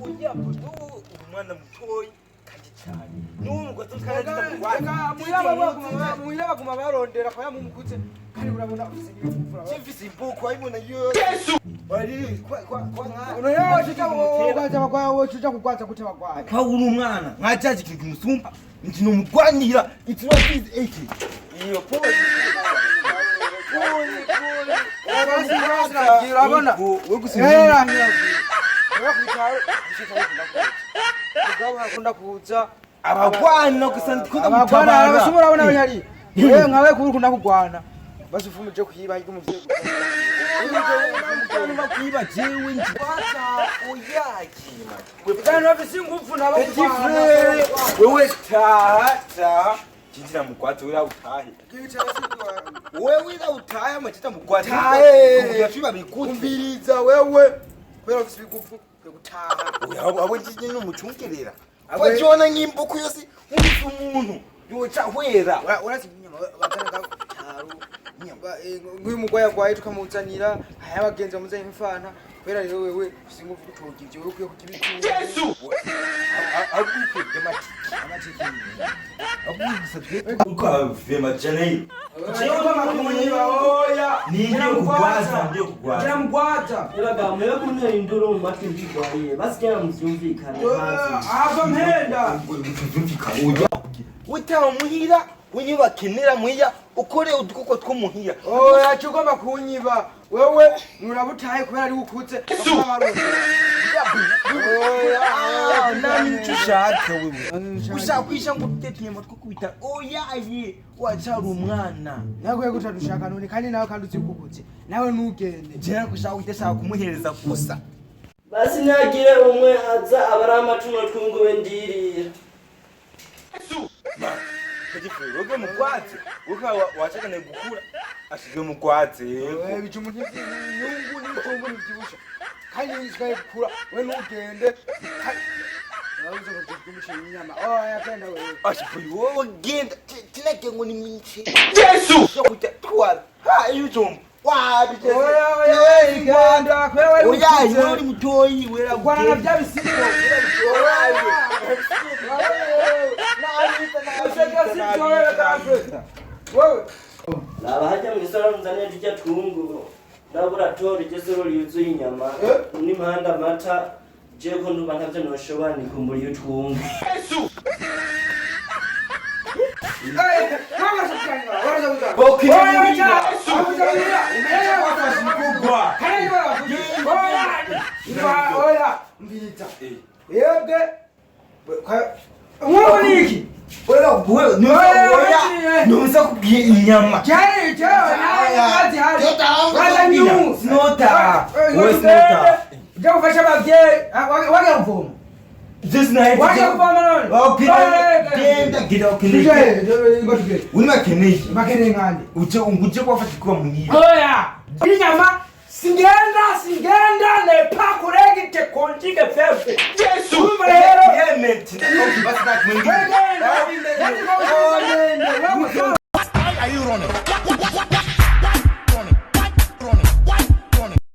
Oya bodo umwana mutoyi kandi cyane. Numva tukaragira mugwanya. Muyaba kuma barondera kwa mumukutse kandi urabona ufise n'imfura. Chifisi iboko ayibona yo. Yesu. Bari kwa Uno yo chita bagwaye chuja kugwaza kuti bagwaye. Kwa uri umwana nkajaje kintu musumba. Ntino mugwanira itiro 80. Iyo pole. Urabona wegusimira akunda kuza abagwana gusandika abagwana abasumura abona banyari nkawe kunda kugwana basufumuje kwiba igi muvye gukwana kwiba jewe njwaza oyakima webwana bafise ingufu nabo kugwana wewe tata Kijira mugwaza wira utahe. Wewe wira utahe amachita mugwaza. Tahe. Kugira bikuti. Umbiriza wewe. Kwera ufise bigufu kwe gutaha. Abo njije n'umucungerera. Wajona nk'imbuku yose nk'umuntu umuntu. Yoca hwera. Urasi inyama batanaga taru. Nyamba nguyu mugwaya kwaye tukamuzanira haya bagenzi bamuzanye imfana. Kwera rero wewe ufise ingufu gutogije wewe kuye kukibiti. Yesu. Abuke amatiki. Uko vema janei. Chiyoma makunyiba oya. Ndio kugwaza. Kira mugwaza. Iraga mwe kunye induru mu matwi bigwariye. Basikera muvyumvikana hanze. Ava mpenda. Uya. Utaho muhira unyibakenera muya ukore udukoko two muhira. Oya chugomba kunyiba. Wewe nurabutaye kubera ari ukutse. Oya nani tushaka wewe. Ushakwisha ngo utetinye mutwe kubita. Oya aye wachara umwana. Nakwe gutadushaka none kandi nawe kandi uzikukutse. Nawe nugende. Je nakushaka uteshaka kumuhereza gusa. Basi nagire umwe aza abara amatuno twungu wendirira. Yesu. Kajifu roge mugwaze. Uka wachakane gukura. Ashige mugwaze. Wewe bicumu nyungu n'itungu n'ivyibusha. Kandi isikaye gukura we nugende. Nawuze ngo tumushe inyama. Oya kenda wewe. Ashifu wowe genda tinake ngo ni minchi. Yesu. Sho kuta twala. Ha yutumba. Wabije. Oya iganda kwewe oya yori mutoyi wera gwana na byabisiko Laba hajya mu isoro nzane tujya twungu. Laboratoire jesero lyuzuye inyama. N'imihanda mata je ko nduba ntavyo noshobora ni kumbura iyo twungu. Yesu. Mama sakanya waraza uza. Boki. Oya mbita. Yebwe Mwoniki. Wewe nusa kubwiye inyama. Cyane hati. Wala nyu. Snota. Wewe snota. Jya ufasha abavyeyi wage kuvoma. Just night. Wage kuvoma none. Okay. Genda okay. Unima keneye. Makene ngande. Uje kwafatikwa munira. Oya. Inyama singenda ne pakuregite konjige fefe. Yesu. Umrero. Yemen. Basi na mwingine.